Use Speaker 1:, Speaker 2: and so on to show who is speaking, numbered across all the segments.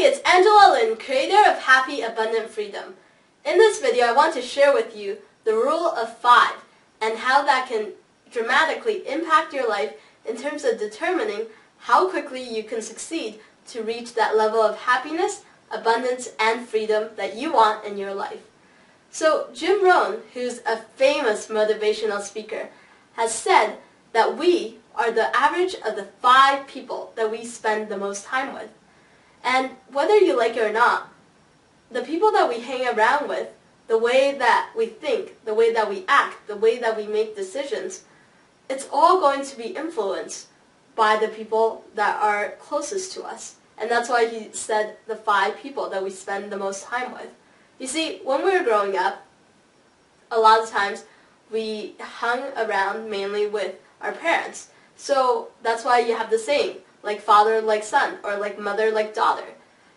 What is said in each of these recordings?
Speaker 1: it's Angela Lin, creator of Happy Abundant Freedom. In this video, I want to share with you the rule of 5 and how that can dramatically impact your life in terms of determining how quickly you can succeed to reach that level of happiness, abundance, and freedom that you want in your life. So Jim Rohn, who's a famous motivational speaker, has said that we are the average of the 5 people that we spend the most time with. And whether you like it or not, the people that we hang around with, the way that we think, the way that we act, the way that we make decisions, it's all going to be influenced by the people that are closest to us. And that's why he said the 5 people that we spend the most time with. You see, when we were growing up, a lot of times we hung around mainly with our parents. So that's why you have the saying, like father like son, or like mother like daughter.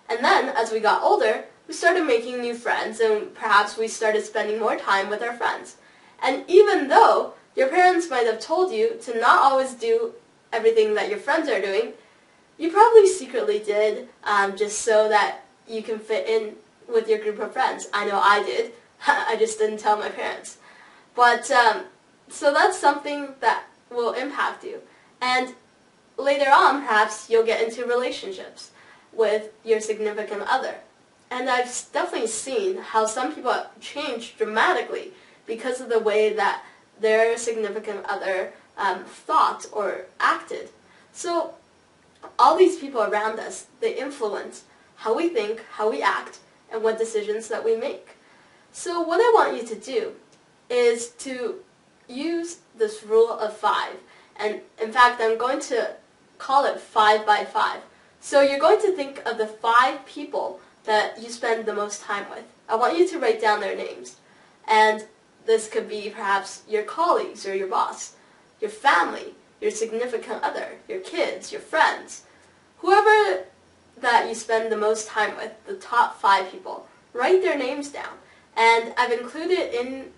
Speaker 1: And then, as we got older, we started making new friends, and perhaps we started spending more time with our friends. And even though your parents might have told you to not always do everything that your friends are doing, you probably secretly did, just so that you can fit in with your group of friends. I know I did. I just didn't tell my parents. But, so that's something that will impact you. And later on, perhaps you'll get into relationships with your significant other. And I've definitely seen how some people change dramatically because of the way that their significant other thought or acted. So all these people around us, they influence how we think, how we act, and what decisions that we make. So what I want you to do is to use this rule of 5. And in fact, I'm going to call it 5 by 5. So you're going to think of the 5 people that you spend the most time with. I want you to write down their names. And this could be perhaps your colleagues or your boss, your family, your significant other, your kids, your friends. Whoever that you spend the most time with, the top 5 people, write their names down. And I've included in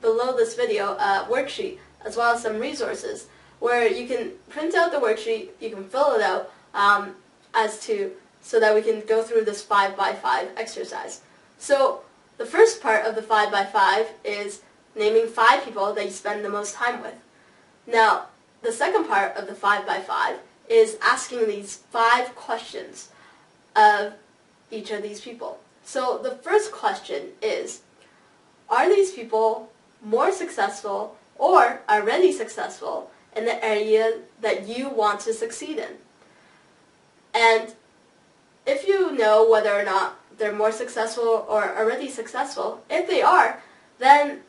Speaker 1: below this video a worksheet as well as some resources where you can print out the worksheet, you can fill it out so that we can go through this 5 by 5 exercise. So the first part of the 5 by 5 is naming 5 people that you spend the most time with. Now, the second part of the 5 by 5 is asking these 5 questions of each of these people. So the first question is, are these people more successful or already successful in the area that you want to succeed in? And if you know whether or not they're more successful or already successful, if they are, then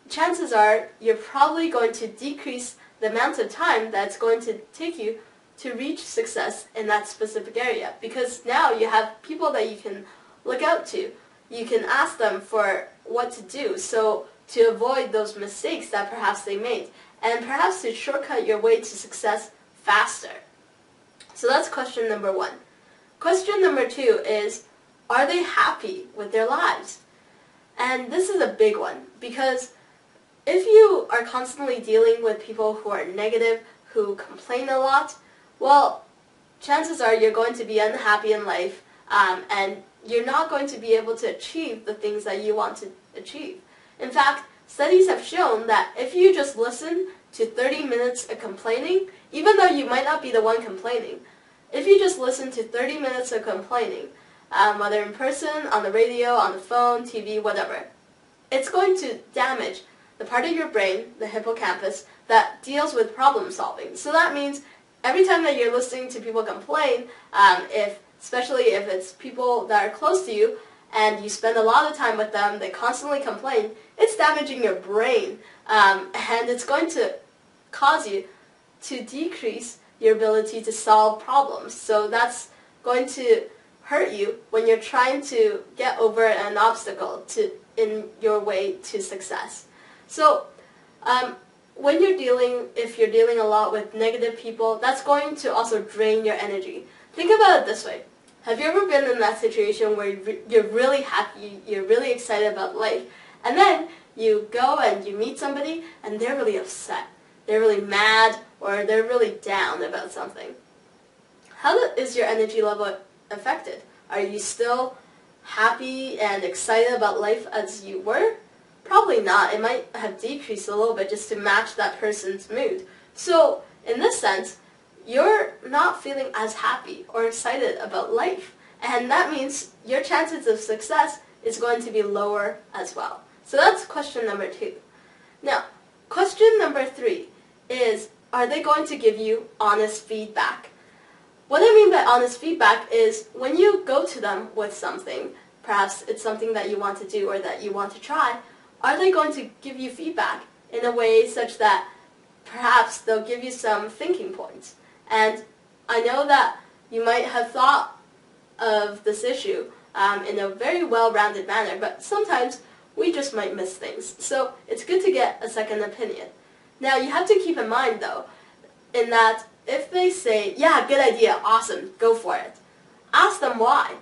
Speaker 1: chances are you're probably going to decrease the amount of time that's going to take you to reach success in that specific area, because now you have people that you can look out to. You can ask them for what to do, so to avoid those mistakes that perhaps they made, and perhaps to shortcut your way to success faster. So that's question number 1. Question number 2 is, are they happy with their lives? And this is a big one, because if you are constantly dealing with people who are negative, who complain a lot, well, chances are you're going to be unhappy in life, and you're not going to be able to achieve the things that you want to achieve. In fact, studies have shown that if you just listen to 30 minutes of complaining, even though you might not be the one complaining, if you just listen to 30 minutes of complaining, whether in person, on the radio, on the phone, TV, whatever, it's going to damage the part of your brain, the hippocampus, that deals with problem solving. So that means every time that you're listening to people complain, especially if it's people that are close to you, and you spend a lot of time with them, they constantly complain, it's damaging your brain, and it's going to cause you to decrease your ability to solve problems. So that's going to hurt you when you're trying to get over an obstacle in your way to success. So if you're dealing a lot with negative people, that's going to also drain your energy. Think about it this way. Have you ever been in that situation where you're really happy, you're really excited about life, and then you go and you meet somebody and they're really upset, they're really mad, or they're really down about something? How is your energy level affected? Are you still happy and excited about life as you were? Probably not. It might have decreased a little bit just to match that person's mood. So in this sense, you're not feeling as happy or excited about life. And that means your chances of success is going to be lower as well. So that's question number 2. Now, question number 3 is, are they going to give you honest feedback? What I mean by honest feedback is when you go to them with something, perhaps it's something that you want to do or that you want to try, are they going to give you feedback in a way such that perhaps they'll give you some thinking points? And I know that you might have thought of this issue in a very well-rounded manner, but sometimes we just might miss things. So it's good to get a second opinion. Now you have to keep in mind though, in that if they say, yeah, good idea, awesome, go for it, ask them why.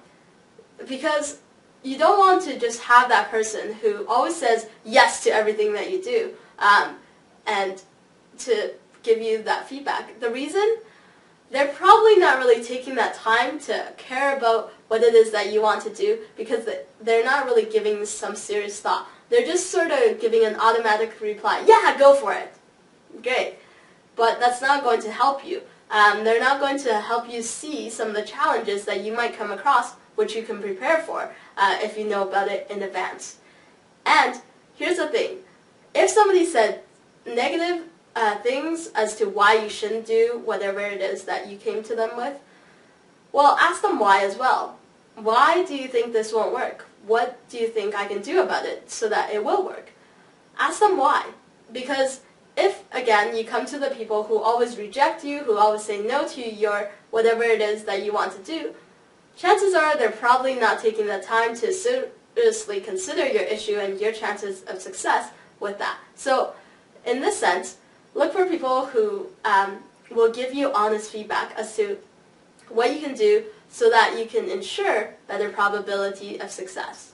Speaker 1: Because you don't want to just have that person who always says yes to everything that you do and to give you that feedback. The reason? They're probably not really taking that time to care about what it is that you want to do because they're not really giving some serious thought. They're just sort of giving an automatic reply, yeah, go for it. Great. But that's not going to help you. They're not going to help you see some of the challenges that you might come across, which you can prepare for if you know about it in advance. And here's the thing. If somebody said negative things as to why you shouldn't do whatever it is that you came to them with, well, ask them why as well. Why do you think this won't work? What do you think I can do about it so that it will work? Ask them why. Because if, again, you come to the people who always reject you, who always say no to your whatever it is that you want to do, chances are they're probably not taking the time to seriously consider your issue and your chances of success with that. So, in this sense, look for people who will give you honest feedback as to what you can do so that you can ensure better probability of success.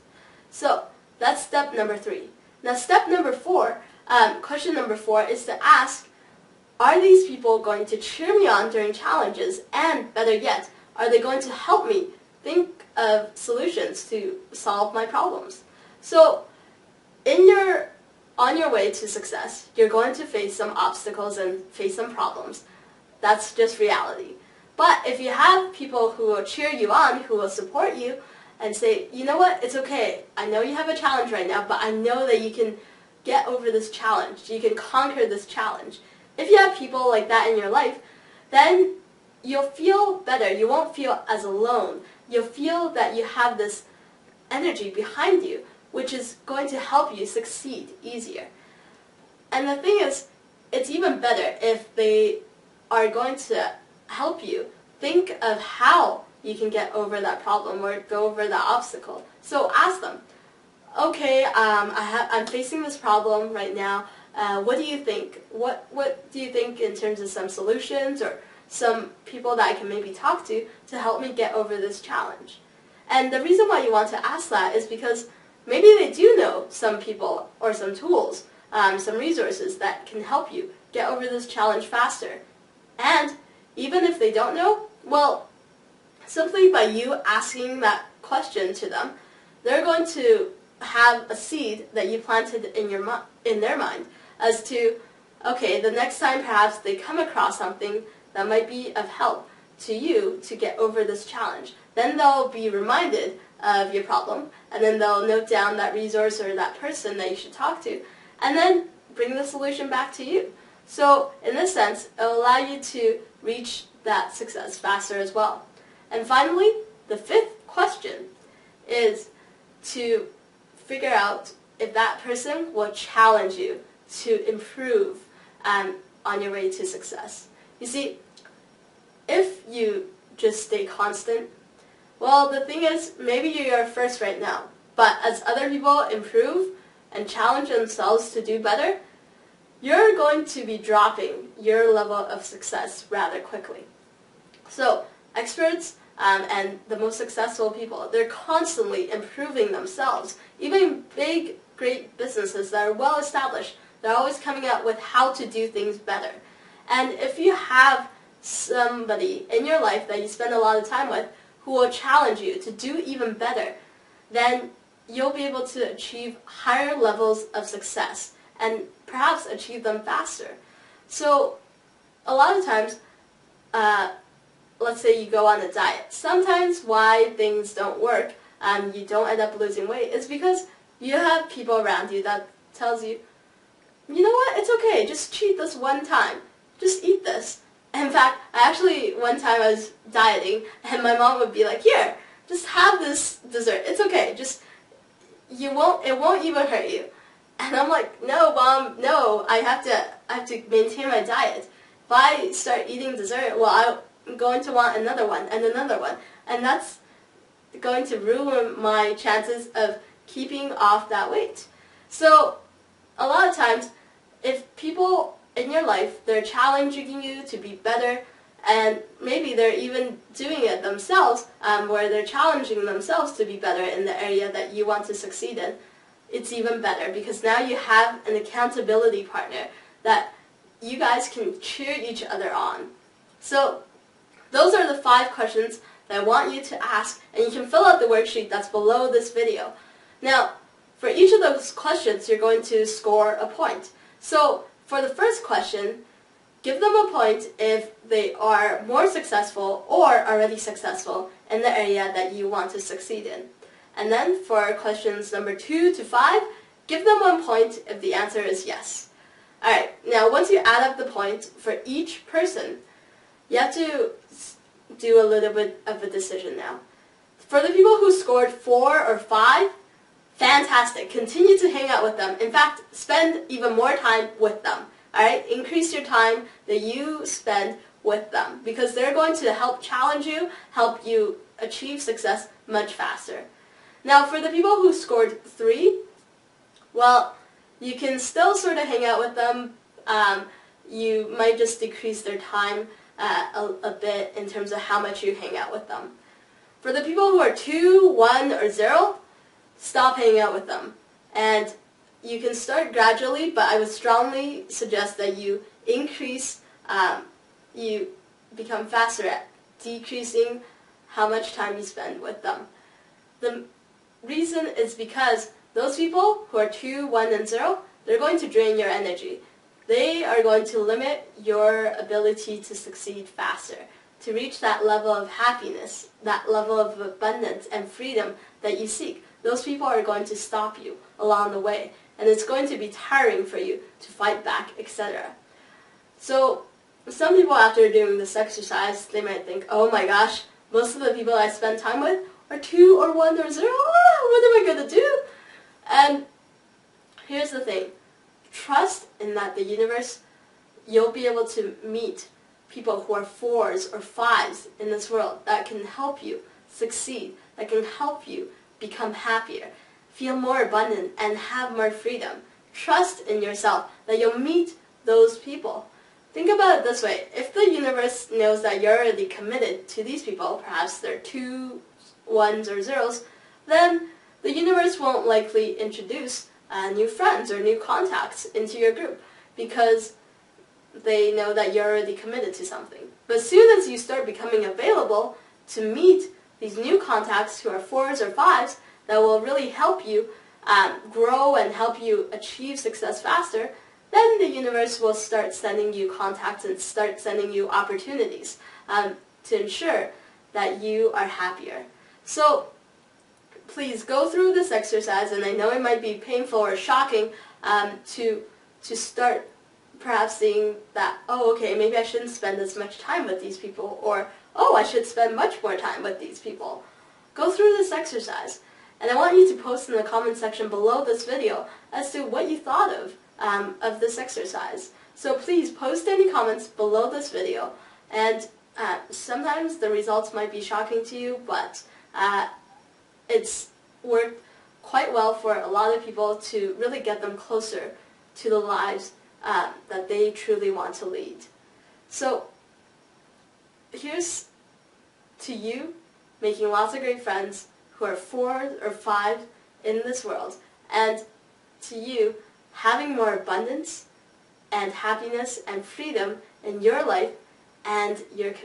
Speaker 1: So, that's step number 3. Now, step number 4, question number 4 is to ask, are these people going to cheer me on during challenges? And better yet, are they going to help me think of solutions to solve my problems? So, on your way to success, you're going to face some obstacles and face some problems. That's just reality. But if you have people who will cheer you on, who will support you, and say, you know what, it's okay. I know you have a challenge right now, but I know that you can get over this challenge. You can conquer this challenge. If you have people like that in your life, then you'll feel better. You won't feel as alone. You'll feel that you have this energy behind you, which is going to help you succeed easier. And the thing is, it's even better if they are going to help you think of how you can get over that problem or go over that obstacle. So ask them, okay, I'm facing this problem right now. What do you think? What do you think in terms of some solutions or some people that I can maybe talk to help me get over this challenge? And the reason why you want to ask that is because maybe they do know some people or some tools, some resources that can help you get over this challenge faster. And even if they don't know, well, simply by you asking that question to them, they're going to have a seed that you planted in their mind as to, okay, the next time perhaps they come across something that might be of help to you to get over this challenge. Then they'll be reminded of your problem, and then they'll note down that resource or that person that you should talk to, and then bring the solution back to you. So in this sense, it'll allow you to reach that success faster as well. And finally, the 5th question is to figure out if that person will challenge you to improve on your way to success. You see, if you just stay constant, well, the thing is, maybe you're first right now, but as other people improve and challenge themselves to do better, you're going to be dropping your level of success rather quickly. So, experts and the most successful people, they're constantly improving themselves. Even big, great businesses that are well established, they're always coming up with how to do things better. And if you have somebody in your life that you spend a lot of time with who will challenge you to do even better, then you'll be able to achieve higher levels of success and perhaps achieve them faster. So a lot of times, let's say you go on a diet. Sometimes why things don't work and you don't end up losing weight is because you have people around you that tells you, you know what, it's okay, just cheat this one time. Just eat this. In fact, one time I was dieting and my mom would be like, here, just have this dessert. It's okay. It won't even hurt you. And I'm like, no, Mom, no, I have to maintain my diet. If I start eating dessert, well, I'm going to want another one and another one. And that's going to ruin my chances of keeping off that weight. So a lot of times, if people in your life, they're challenging you to be better, and maybe they're even doing it themselves, where they're challenging themselves to be better in the area that you want to succeed in, it's even better because now you have an accountability partner that you guys can cheer each other on. So those are the 5 questions that I want you to ask, and you can fill out the worksheet that's below this video. Now, for each of those questions, you're going to score a point. So for the first question, give them a point if they are more successful or already successful in the area that you want to succeed in. And then for questions number 2 to 5, give them 1 point if the answer is yes. Alright, now once you add up the points for each person, you have to do a little bit of a decision now. For the people who scored 4 or 5, fantastic. Continue to hang out with them. In fact, spend even more time with them. Alright? Increase your time that you spend with them because they're going to help challenge you, help you achieve success much faster. Now, for the people who scored 3, well, you can still sort of hang out with them. You might just decrease their time a bit in terms of how much you hang out with them. For the people who are 2, 1, or 0, stop hanging out with them. And you can start gradually, but I would strongly suggest that you increase, you become faster at decreasing how much time you spend with them. The reason is because those people who are 2, 1, and 0, they're going to drain your energy. They are going to limit your ability to succeed faster, to reach that level of happiness, that level of abundance and freedom that you seek. Those people are going to stop you along the way, and it's going to be tiring for you to fight back, etc. So some people, after doing this exercise, they might think, oh my gosh, most of the people I spend time with are 2 or 1 or 0. What am I going to do? And here's the thing. Trust in that the universe, you'll be able to meet people who are 4s or 5s in this world that can help you succeed, that can help you become happier, feel more abundant, and have more freedom. Trust in yourself that you'll meet those people. Think about it this way. If the universe knows that you're already committed to these people, perhaps they're 2, 1s, or 0s, then the universe won't likely introduce new friends or new contacts into your group because they know that you're already committed to something. But as soon as you start becoming available to meet these new contacts who are 4s or 5s that will really help you grow and help you achieve success faster, then the universe will start sending you contacts and start sending you opportunities to ensure that you are happier. So please go through this exercise, and I know it might be painful or shocking to start perhaps seeing that, oh, okay, maybe I shouldn't spend as much time with these people, or, oh, I should spend much more time with these people. Go through this exercise, and I want you to post in the comment section below this video as to what you thought of this exercise. So please post any comments below this video, and sometimes the results might be shocking to you, but it's worked quite well for a lot of people to really get them closer to the lives that they truly want to lead. So here's to you making lots of great friends who are 4 or 5 in this world, and to you having more abundance and happiness and freedom in your life and your community.